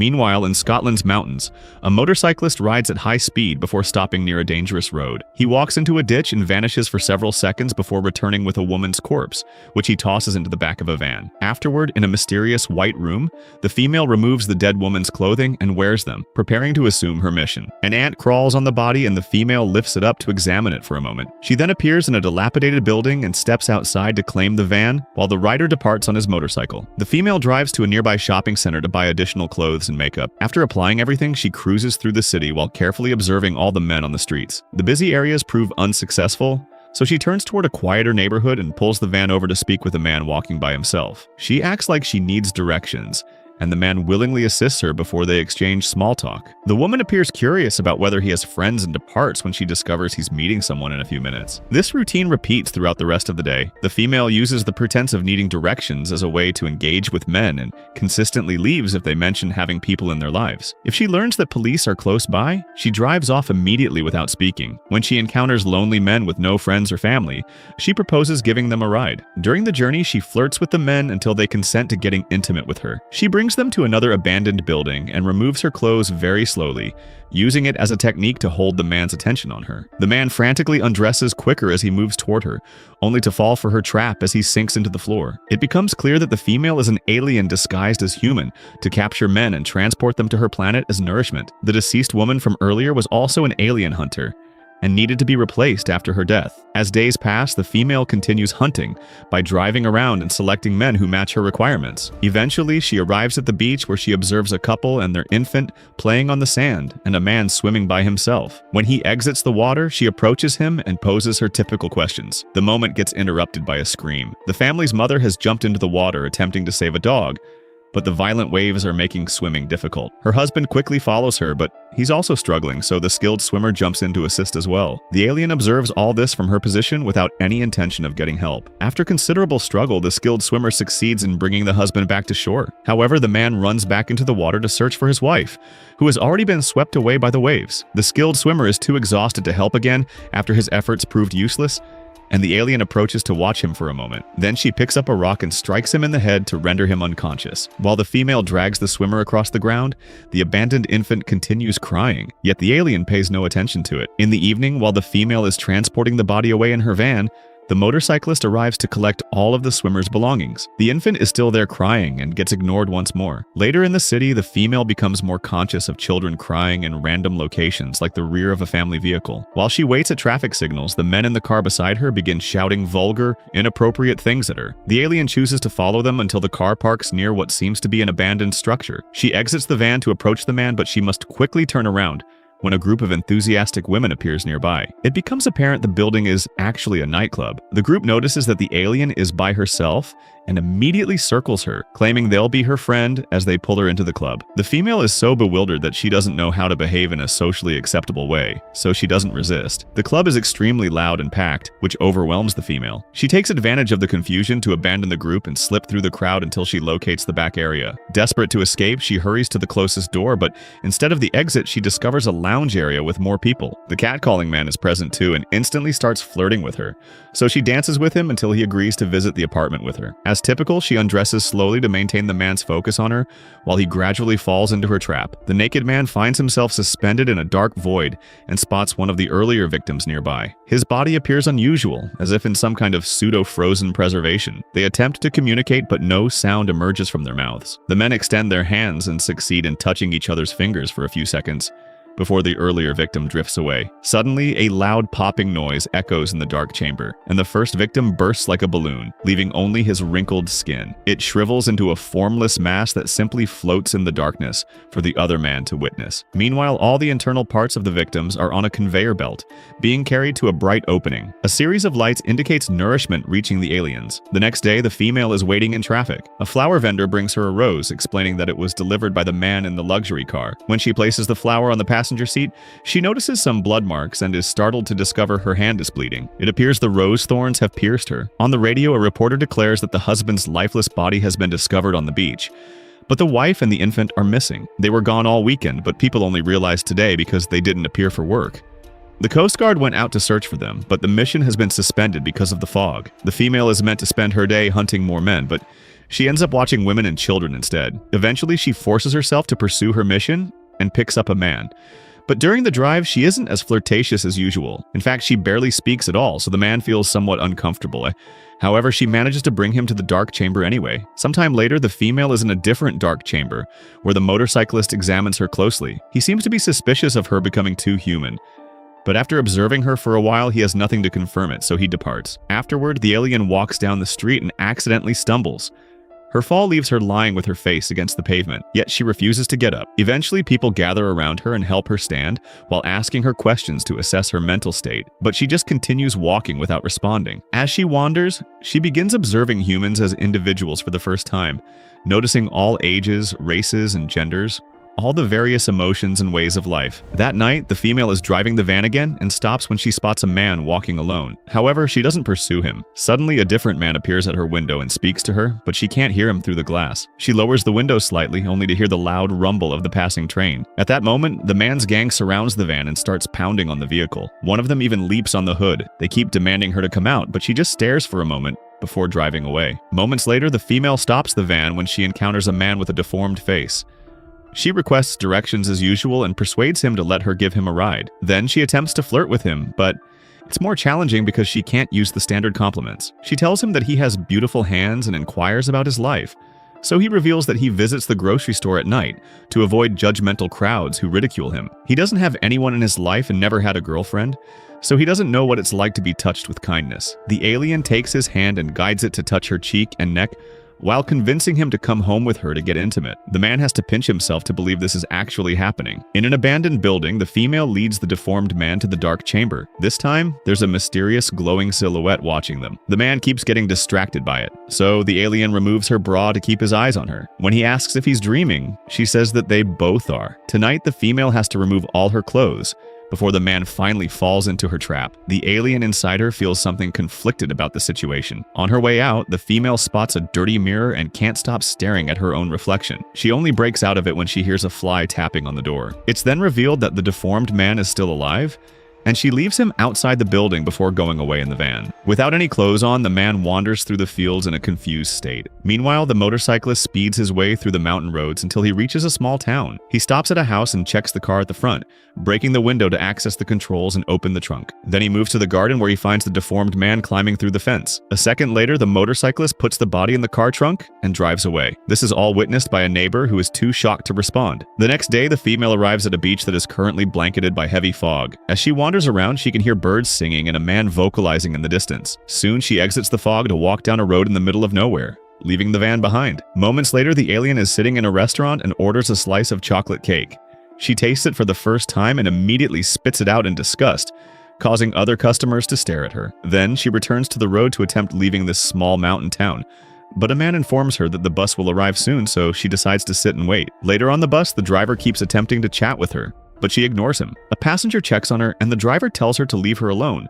Meanwhile, in Scotland's mountains, a motorcyclist rides at high speed before stopping near a dangerous road. He walks into a ditch and vanishes for several seconds before returning with a woman's corpse, which he tosses into the back of a van. Afterward, in a mysterious white room, the female removes the dead woman's clothing and wears them, preparing to assume her mission. An ant crawls on the body and the female lifts it up to examine it for a moment. She then appears in a dilapidated building and steps outside to claim the van, while the rider departs on his motorcycle. The female drives to a nearby shopping center to buy additional clothes and makeup. After applying everything, she cruises through the city while carefully observing all the men on the streets. The busy areas prove unsuccessful, so she turns toward a quieter neighborhood and pulls the van over to speak with a man walking by himself. She acts like she needs directions, and the man willingly assists her before they exchange small talk. The woman appears curious about whether he has friends and departs when she discovers he's meeting someone in a few minutes. This routine repeats throughout the rest of the day. The female uses the pretense of needing directions as a way to engage with men and consistently leaves if they mention having people in their lives. If she learns that police are close by, she drives off immediately without speaking. When she encounters lonely men with no friends or family, she proposes giving them a ride. During the journey, she flirts with the men until they consent to getting intimate with her. She brings them to another abandoned building and removes her clothes very slowly, using it as a technique to hold the man's attention on her. The man frantically undresses quicker as he moves toward her, only to fall for her trap as he sinks into the floor. It becomes clear that the female is an alien disguised as human to capture men and transport them to her planet as nourishment. The deceased woman from earlier was also an alien hunter and needed to be replaced after her death. As days pass, the female continues hunting by driving around and selecting men who match her requirements. Eventually, she arrives at the beach where she observes a couple and their infant playing on the sand and a man swimming by himself. When he exits the water, she approaches him and poses her typical questions. The moment gets interrupted by a scream. The family's mother has jumped into the water attempting to save a dog, but the violent waves are making swimming difficult. Her husband quickly follows her, but he's also struggling, so the skilled swimmer jumps in to assist as well. The alien observes all this from her position without any intention of getting help. After considerable struggle, the skilled swimmer succeeds in bringing the husband back to shore. However, the man runs back into the water to search for his wife, who has already been swept away by the waves. The skilled swimmer is too exhausted to help again after his efforts proved useless, and the alien approaches to watch him for a moment. Then she picks up a rock and strikes him in the head to render him unconscious. While the female drags the swimmer across the ground, the abandoned infant continues crying, yet the alien pays no attention to it. In the evening, while the female is transporting the body away in her van, the motorcyclist arrives to collect all of the swimmer's belongings. The infant is still there crying and gets ignored once more. Later in the city, the female becomes more conscious of children crying in random locations like the rear of a family vehicle. While she waits at traffic signals, the men in the car beside her begin shouting vulgar, inappropriate things at her. The alien chooses to follow them until the car parks near what seems to be an abandoned structure. She exits the van to approach the man, but she must quickly turn around when a group of enthusiastic women appears nearby. It becomes apparent the building is actually a nightclub. The group notices that the alien is by herself and immediately circles her, claiming they'll be her friend as they pull her into the club. The female is so bewildered that she doesn't know how to behave in a socially acceptable way, so she doesn't resist. The club is extremely loud and packed, which overwhelms the female. She takes advantage of the confusion to abandon the group and slip through the crowd until she locates the back area. Desperate to escape, she hurries to the closest door, but instead of the exit, she discovers a lounge area with more people. The catcalling man is present too and instantly starts flirting with her, so she dances with him until he agrees to visit the apartment with her. As typical, she undresses slowly to maintain the man's focus on her while he gradually falls into her trap. The naked man finds himself suspended in a dark void and spots one of the earlier victims nearby. His body appears unusual, as if in some kind of pseudo-frozen preservation. They attempt to communicate, but no sound emerges from their mouths. The men extend their hands and succeed in touching each other's fingers for a few seconds before the earlier victim drifts away. Suddenly, a loud popping noise echoes in the dark chamber, and the first victim bursts like a balloon, leaving only his wrinkled skin. It shrivels into a formless mass that simply floats in the darkness for the other man to witness. Meanwhile, all the internal parts of the victims are on a conveyor belt, being carried to a bright opening. A series of lights indicates nourishment reaching the aliens. The next day, the female is waiting in traffic. A flower vendor brings her a rose, explaining that it was delivered by the man in the luxury car. When she places the flower on the passenger seat, she notices some blood marks and is startled to discover her hand is bleeding. It appears the rose thorns have pierced her. On the radio, a reporter declares that the husband's lifeless body has been discovered on the beach, but the wife and the infant are missing. They were gone all weekend, but people only realized today because they didn't appear for work. The Coast Guard went out to search for them, but the mission has been suspended because of the fog. The female is meant to spend her day hunting more men, but She ends up watching women and children instead. Eventually, she forces herself to pursue her mission and picks up a man. But during the drive, she isn't as flirtatious as usual. In fact, she barely speaks at all, so the man feels somewhat uncomfortable. However, she manages to bring him to the dark chamber anyway. Sometime later, the female is in a different dark chamber, where the motorcyclist examines her closely. He seems to be suspicious of her becoming too human. But after observing her for a while, he has nothing to confirm it, so he departs. Afterward, the alien walks down the street and accidentally stumbles. Her fall leaves her lying with her face against the pavement, yet she refuses to get up. Eventually, people gather around her and help her stand, while asking her questions to assess her mental state, but she just continues walking without responding. As she wanders, she begins observing humans as individuals for the first time, noticing all ages, races, and genders, all the various emotions and ways of life. That night, the female is driving the van again and stops when she spots a man walking alone. However, she doesn't pursue him. Suddenly, a different man appears at her window and speaks to her, but she can't hear him through the glass. She lowers the window slightly, only to hear the loud rumble of the passing train. At that moment, the man's gang surrounds the van and starts pounding on the vehicle. One of them even leaps on the hood. They keep demanding her to come out, but she just stares for a moment before driving away. Moments later, the female stops the van when she encounters a man with a deformed face. She requests directions as usual and persuades him to let her give him a ride. Then she attempts to flirt with him, but it's more challenging because she can't use the standard compliments. She tells him that he has beautiful hands and inquires about his life. So he reveals that he visits the grocery store at night to avoid judgmental crowds who ridicule him. He doesn't have anyone in his life and never had a girlfriend, so he doesn't know what it's like to be touched with kindness. The alien takes his hand and guides it to touch her cheek and neck, while convincing him to come home with her to get intimate. The man has to pinch himself to believe this is actually happening. In an abandoned building, the female leads the deformed man to the dark chamber. This time, there's a mysterious glowing silhouette watching them. The man keeps getting distracted by it, so the alien removes her bra to keep his eyes on her. When he asks if he's dreaming, she says that they both are. Tonight, the female has to remove all her clothes before the man finally falls into her trap. The alien inside her feels something conflicted about the situation. On her way out, the female spots a dirty mirror and can't stop staring at her own reflection. She only breaks out of it when she hears a fly tapping on the door. It's then revealed that the deformed man is still alive, and she leaves him outside the building before going away in the van. Without any clothes on, the man wanders through the fields in a confused state. Meanwhile, the motorcyclist speeds his way through the mountain roads until he reaches a small town. He stops at a house and checks the car at the front, breaking the window to access the controls and open the trunk. Then he moves to the garden where he finds the deformed man climbing through the fence. A second later, the motorcyclist puts the body in the car trunk and drives away. This is all witnessed by a neighbor who is too shocked to respond. The next day, the female arrives at a beach that is currently blanketed by heavy fog. As she wanders around, she can hear birds singing and a man vocalizing in the distance. Soon, she exits the fog to walk down a road in the middle of nowhere, leaving the van behind. Moments later, the alien is sitting in a restaurant and orders a slice of chocolate cake. She tastes it for the first time and immediately spits it out in disgust, causing other customers to stare at her. Then, she returns to the road to attempt leaving this small mountain town. But a man informs her that the bus will arrive soon, so she decides to sit and wait. Later on the bus, the driver keeps attempting to chat with her, but she ignores him. A passenger checks on her, and the driver tells her to leave her alone.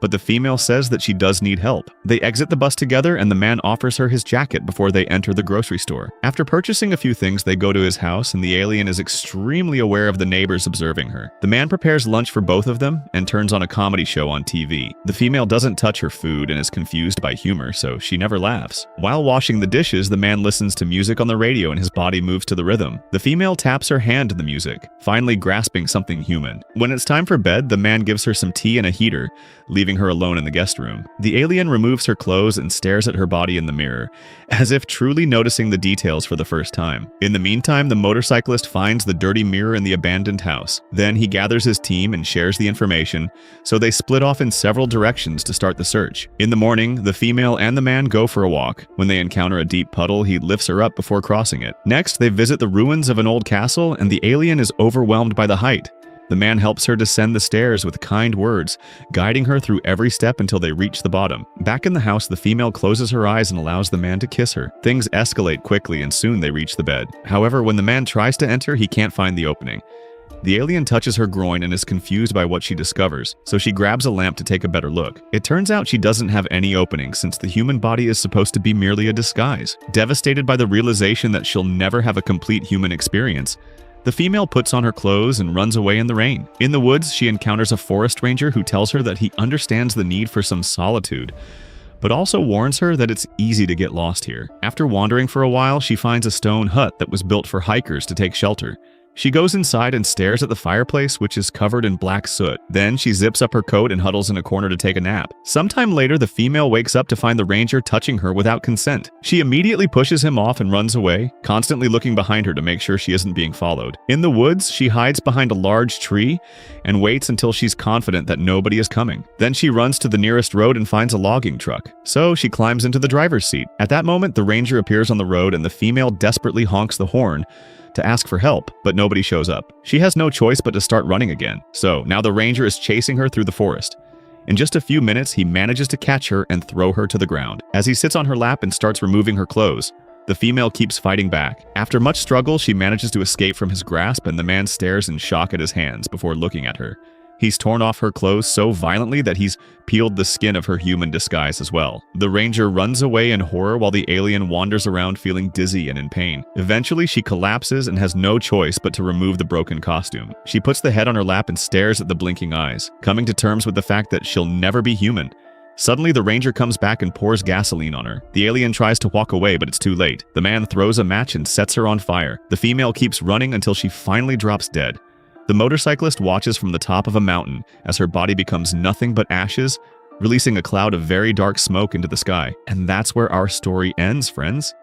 But the female says that she does need help. They exit the bus together, and the man offers her his jacket before they enter the grocery store. After purchasing a few things, they go to his house, and the alien is extremely aware of the neighbors observing her. The man prepares lunch for both of them and turns on a comedy show on TV. The female doesn't touch her food and is confused by humor, so she never laughs. While washing the dishes, the man listens to music on the radio and his body moves to the rhythm. The female taps her hand to the music, finally grasping something human. When it's time for bed, the man gives her some tea and a heater, leaving her alone in the guest room. The alien removes her clothes and stares at her body in the mirror, as if truly noticing the details for the first time. In the meantime, the motorcyclist finds the dirty mirror in the abandoned house. Then he gathers his team and shares the information, so they split off in several directions to start the search. In the morning, the female and the man go for a walk. When they encounter a deep puddle, he lifts her up before crossing it. Next, they visit the ruins of an old castle, and the alien is overwhelmed by the height. The man helps her descend the stairs with kind words, guiding her through every step until they reach the bottom. Back in the house, the female closes her eyes and allows the man to kiss her. Things escalate quickly and soon they reach the bed. However, when the man tries to enter, he can't find the opening. The alien touches her groin and is confused by what she discovers, so she grabs a lamp to take a better look. It turns out she doesn't have any opening since the human body is supposed to be merely a disguise. Devastated by the realization that she'll never have a complete human experience, the female puts on her clothes and runs away in the rain. In the woods, she encounters a forest ranger who tells her that he understands the need for some solitude, but also warns her that it's easy to get lost here. After wandering for a while, she finds a stone hut that was built for hikers to take shelter. She goes inside and stares at the fireplace, which is covered in black soot. Then she zips up her coat and huddles in a corner to take a nap. Sometime later, the female wakes up to find the ranger touching her without consent. She immediately pushes him off and runs away, constantly looking behind her to make sure she isn't being followed. In the woods, she hides behind a large tree and waits until she's confident that nobody is coming. Then she runs to the nearest road and finds a logging truck. So she climbs into the driver's seat. At that moment, the ranger appears on the road and the female desperately honks the horn to ask for help, but nobody shows up. She has no choice but to start running again. So now the ranger is chasing her through the forest. In just a few minutes, he manages to catch her and throw her to the ground. As he sits on her lap and starts removing her clothes, the female keeps fighting back. After much struggle, she manages to escape from his grasp, and the man stares in shock at his hands before looking at her. He's torn off her clothes so violently that he's peeled the skin of her human disguise as well. The ranger runs away in horror while the alien wanders around feeling dizzy and in pain. Eventually, she collapses and has no choice but to remove the broken costume. She puts the head on her lap and stares at the blinking eyes, coming to terms with the fact that she'll never be human. Suddenly, the ranger comes back and pours gasoline on her. The alien tries to walk away, but it's too late. The man throws a match and sets her on fire. The female keeps running until she finally drops dead. The motorcyclist watches from the top of a mountain as her body becomes nothing but ashes, releasing a cloud of very dark smoke into the sky. And that's where our story ends, friends.